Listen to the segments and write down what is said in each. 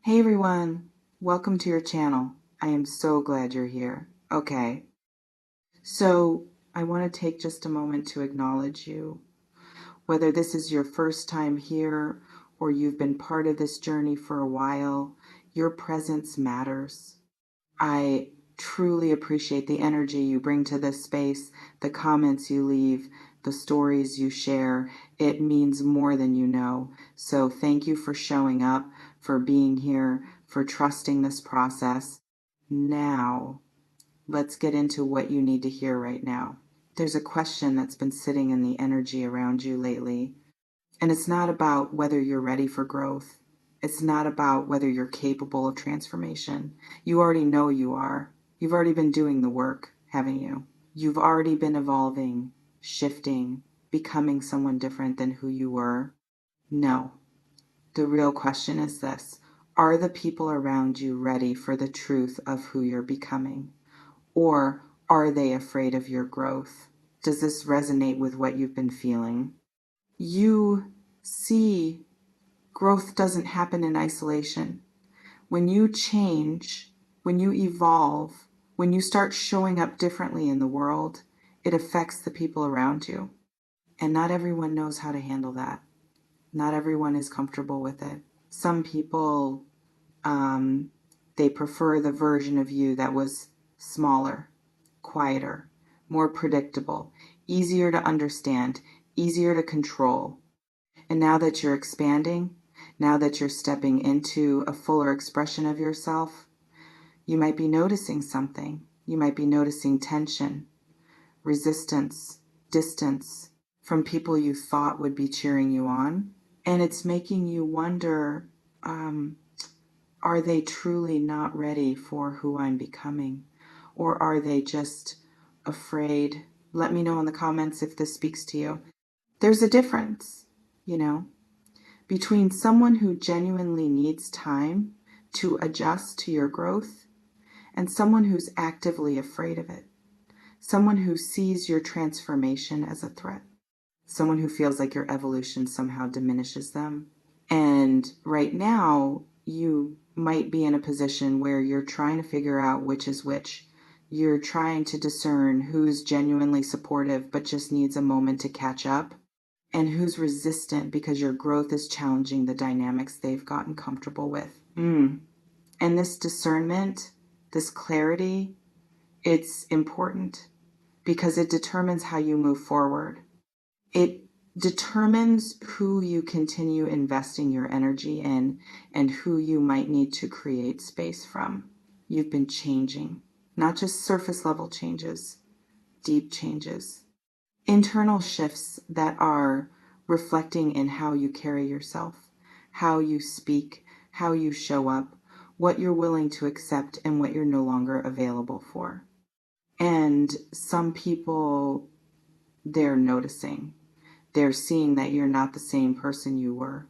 Hey everyone, welcome to your channel. I am so glad you're here. Okay, so I want to take just a moment to acknowledge you. Whether this is your first time here or you've been part of this journey for a while, your presence matters. I truly appreciate the energy you bring to this space, the comments you leave, the stories you share. It means more than you know. So thank you for showing up, for being here, for trusting this process. Now, let's get into what you need to hear right now. There's a question that's been sitting in the energy around you lately, and it's not about whether you're ready for growth. It's not about whether you're capable of transformation. You already know you are. You've already been doing the work, haven't you? You've already been evolving, shifting, becoming someone different than who you were. No. The real question is this: are the people around you ready for the truth of who you're becoming? Or are they afraid of your growth? Does this resonate with what you've been feeling? You see, growth doesn't happen in isolation. When you change, when you evolve, when you start showing up differently in the world, it affects the people around you. And not everyone knows how to handle that. Not everyone is comfortable with it. Some people, they prefer the version of you that was smaller, quieter, more predictable, easier to understand, easier to control. And now that you're expanding, now that you're stepping into a fuller expression of yourself, you might be noticing something. You might be noticing tension, resistance, distance from people you thought would be cheering you on. And it's making you wonder, are they truly not ready for who I'm becoming? Or are they just afraid? Let me know in the comments if this speaks to you. There's a difference, you know, between someone who genuinely needs time to adjust to your growth and someone who's actively afraid of it. Someone who sees your transformation as a threat. Someone who feels like your evolution somehow diminishes them. And right now, you might be in a position where you're trying to figure out which is which. You're trying to discern who's genuinely supportive but just needs a moment to catch up, and who's resistant because your growth is challenging the dynamics they've gotten comfortable with. And this discernment, this clarity, it's important because it determines how you move forward. It determines who you continue investing your energy in and who you might need to create space from. You've been changing, not just surface level changes, deep changes, internal shifts that are reflecting in how you carry yourself, how you speak, how you show up, what you're willing to accept and what you're no longer available for. And some people, they're noticing. They're seeing that you're not the same person you were.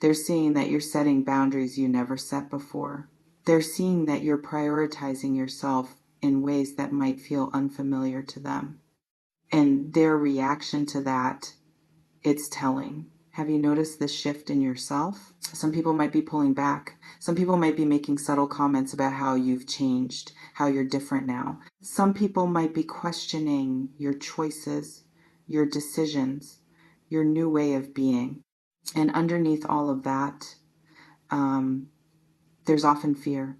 They're seeing that you're setting boundaries you never set before. They're seeing that you're prioritizing yourself in ways that might feel unfamiliar to them. And their reaction to that, it's telling. Have you noticed the shift in yourself? Some people might be pulling back. Some people might be making subtle comments about how you've changed, how you're different now. Some people might be questioning your choices, your decisions, your new way of being. And underneath all of that, there's often fear.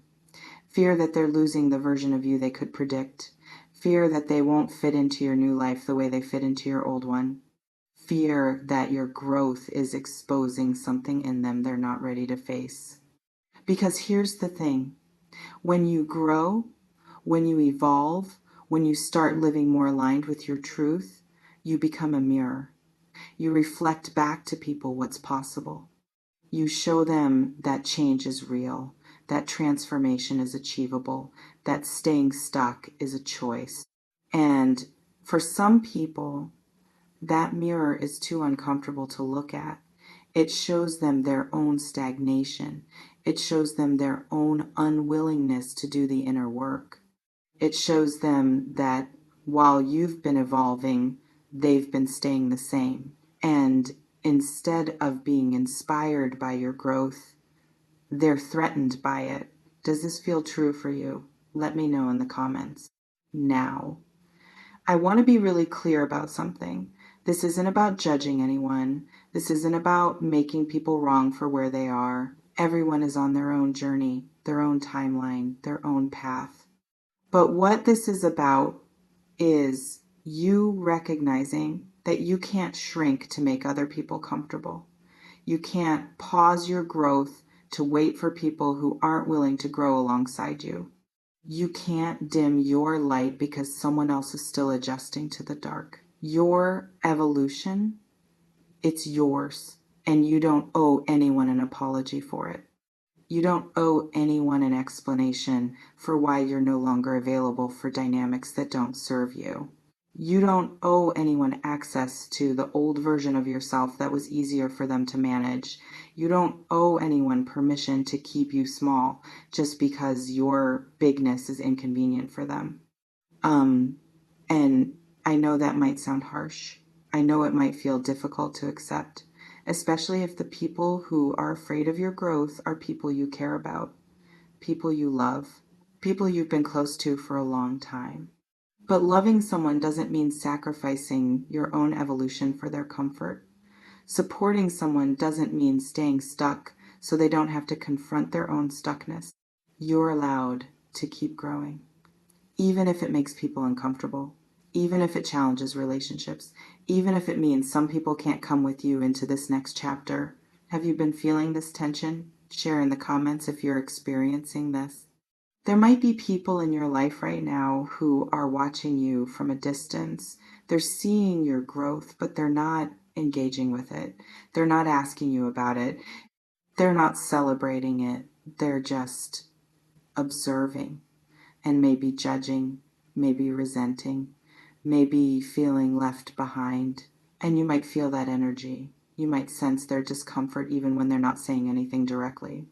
Fear that they're losing the version of you they could predict. Fear that they won't fit into your new life the way they fit into your old one. Fear that your growth is exposing something in them they're not ready to face. Because here's the thing. When you grow, when you evolve, when you start living more aligned with your truth, you become a mirror. You reflect back to people what's possible. You show them that change is real, that transformation is achievable, that staying stuck is a choice. And for some people, that mirror is too uncomfortable to look at. It shows them their own stagnation. It shows them their own unwillingness to do the inner work. It shows them that while you've been evolving, they've been staying the same. And instead of being inspired by your growth, They're threatened by it. Does this feel true for you? Let me know in the comments. Now, I want to be really clear about something. This isn't about judging anyone. This isn't about making people wrong for where they are. Everyone is on their own journey, their own timeline, their own path. But what this is about is you recognizing that you can't shrink to make other people comfortable. You can't pause your growth to wait for people who aren't willing to grow alongside you. You can't dim your light because someone else is still adjusting to the dark. Your evolution, it's yours, and you don't owe anyone an apology for it. You don't owe anyone an explanation for why you're no longer available for dynamics that don't serve you. You don't owe anyone access to the old version of yourself that was easier for them to manage. You don't owe anyone permission to keep you small just because your bigness is inconvenient for them. And I know that might sound harsh. I know it might feel difficult to accept, especially if the people who are afraid of your growth are people you care about, people you love, people you've been close to for a long time. But loving someone doesn't mean sacrificing your own evolution for their comfort. Supporting someone doesn't mean staying stuck so they don't have to confront their own stuckness. You're allowed to keep growing, even if it makes people uncomfortable, even if it challenges relationships, even if it means some people can't come with you into this next chapter. Have you been feeling this tension? Share in the comments if you're experiencing this. There might be people in your life right now who are watching you from a distance. They're seeing your growth, but they're not engaging with it. They're not asking you about it. They're not celebrating it. They're just observing and maybe judging, maybe resenting, maybe feeling left behind. And you might feel that energy. You might sense their discomfort even when they're not saying anything directly.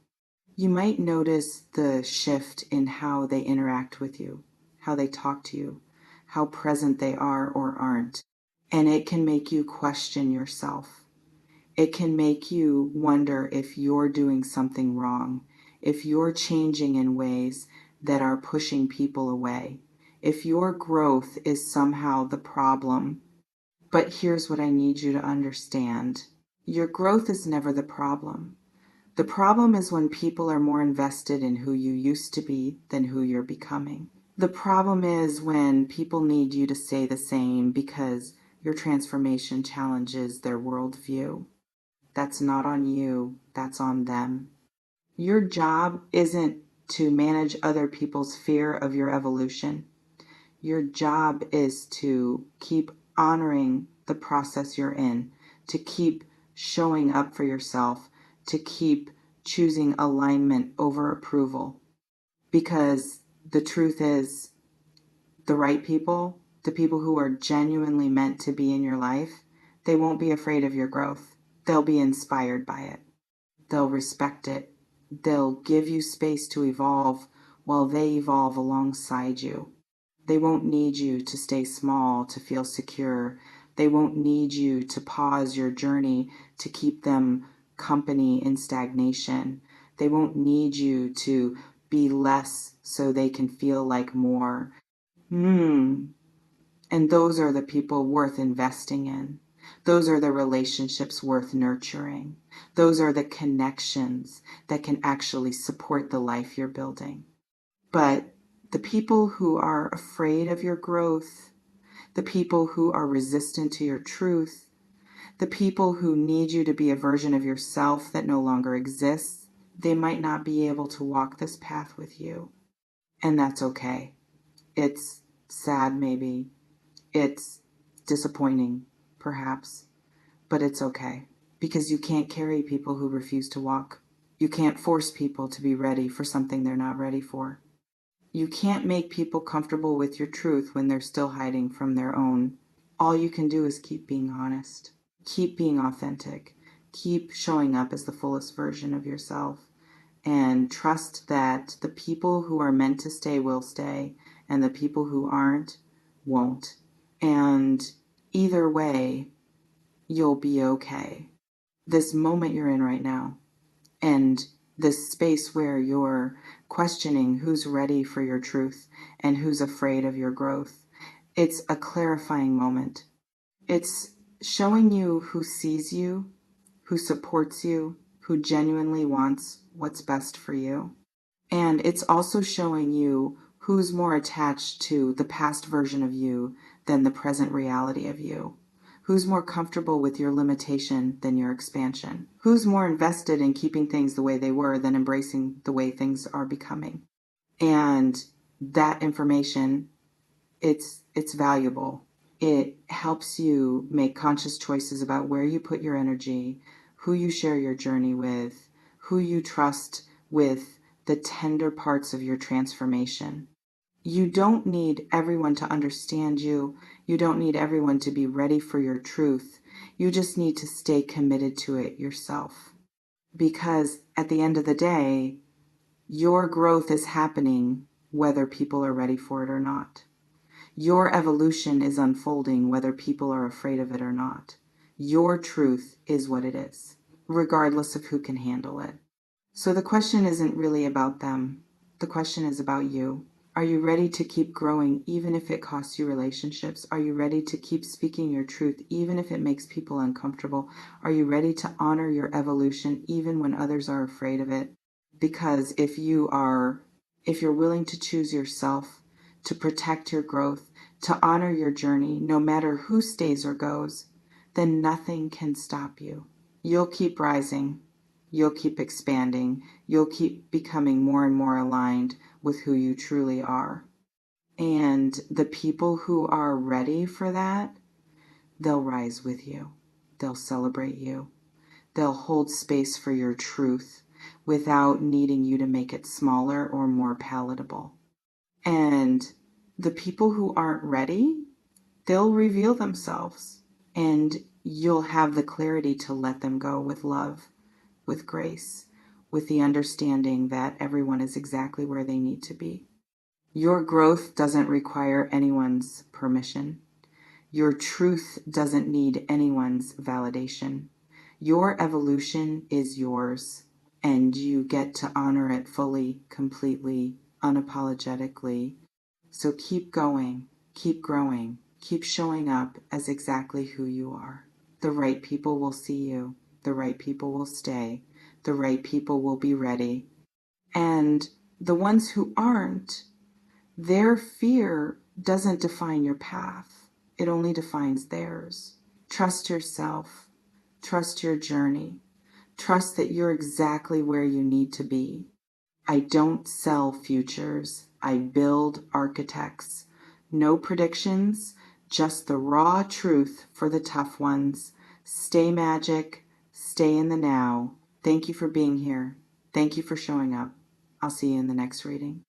You might notice the shift in how they interact with you, how they talk to you, how present they are or aren't. And it can make you question yourself. It can make you wonder if you're doing something wrong, if you're changing in ways that are pushing people away, if your growth is somehow the problem. But here's what I need you to understand. Your growth is never the problem. The problem is when people are more invested in who you used to be than who you're becoming. The problem is when people need you to stay the same because your transformation challenges their worldview. That's not on you, that's on them. Your job isn't to manage other people's fear of your evolution. Your job is to keep honoring the process you're in, to keep showing up for yourself, to keep choosing alignment over approval. Because the truth is, the right people, the people who are genuinely meant to be in your life, they won't be afraid of your growth. They'll be inspired by it. They'll respect it. They'll give you space to evolve while they evolve alongside you. They won't need you to stay small to feel secure. They won't need you to pause your journey to keep them company in stagnation. They won't need you to be less so they can feel like more. And those are the people worth investing in. Those are the relationships worth nurturing. Those are the connections that can actually support the life you're building. But the people who are afraid of your growth, the people who are resistant to your truth, the people who need you to be a version of yourself that no longer exists, they might not be able to walk this path with you. And that's okay. It's sad, maybe. It's disappointing, perhaps. But it's okay. Because you can't carry people who refuse to walk. You can't force people to be ready for something they're not ready for. You can't make people comfortable with your truth when they're still hiding from their own. All you can do is keep being honest. Keep being authentic. Keep showing up as the fullest version of yourself. And trust that the people who are meant to stay will stay, and the people who aren't won't. And either way, you'll be okay. This moment you're in right now, and this space where you're questioning who's ready for your truth and who's afraid of your growth. It's a clarifying moment. It's showing you who sees you, who supports you, who genuinely wants what's best for you. And it's also showing you who's more attached to the past version of you than the present reality of you. Who's more comfortable with your limitation than your expansion? Who's more invested in keeping things the way they were than embracing the way things are becoming? And that information, it's valuable. It helps you make conscious choices about where you put your energy, who you share your journey with, who you trust with the tender parts of your transformation. You don't need everyone to understand you. You don't need everyone to be ready for your truth. You just need to stay committed to it yourself. Because at the end of the day, your growth is happening whether people are ready for it or not. Your evolution is unfolding whether people are afraid of it or not. Your truth is what it is, regardless of who can handle it. So the question isn't really about them. The question is about you. Are you ready to keep growing even if it costs you relationships? Are you ready to keep speaking your truth even if it makes people uncomfortable? Are you ready to honor your evolution even when others are afraid of it? Because if you're willing to choose yourself, to protect your growth, to honor your journey, no matter who stays or goes, then nothing can stop you. You'll keep rising. You'll keep expanding. You'll keep becoming more and more aligned with who you truly are. And the people who are ready for that, they'll rise with you. They'll celebrate you. They'll hold space for your truth without needing you to make it smaller or more palatable. And the people who aren't ready, they'll reveal themselves. And you'll have the clarity to let them go with love, with grace, with the understanding that everyone is exactly where they need to be. Your growth doesn't require anyone's permission. Your truth doesn't need anyone's validation. Your evolution is yours, and you get to honor it fully, completely, unapologetically. So keep going, keep growing, keep showing up as exactly who you are. The right people will see you. The right people will stay. The right people will be ready. And the ones who aren't, their fear doesn't define your path. It only defines theirs. Trust yourself. Trust your journey. Trust that you're exactly where you need to be. I don't sell futures. I build architects. No predictions, just the raw truth for the tough ones. Stay magic. Stay in the now. Thank you for being here. Thank you for showing up. I'll see you in the next reading.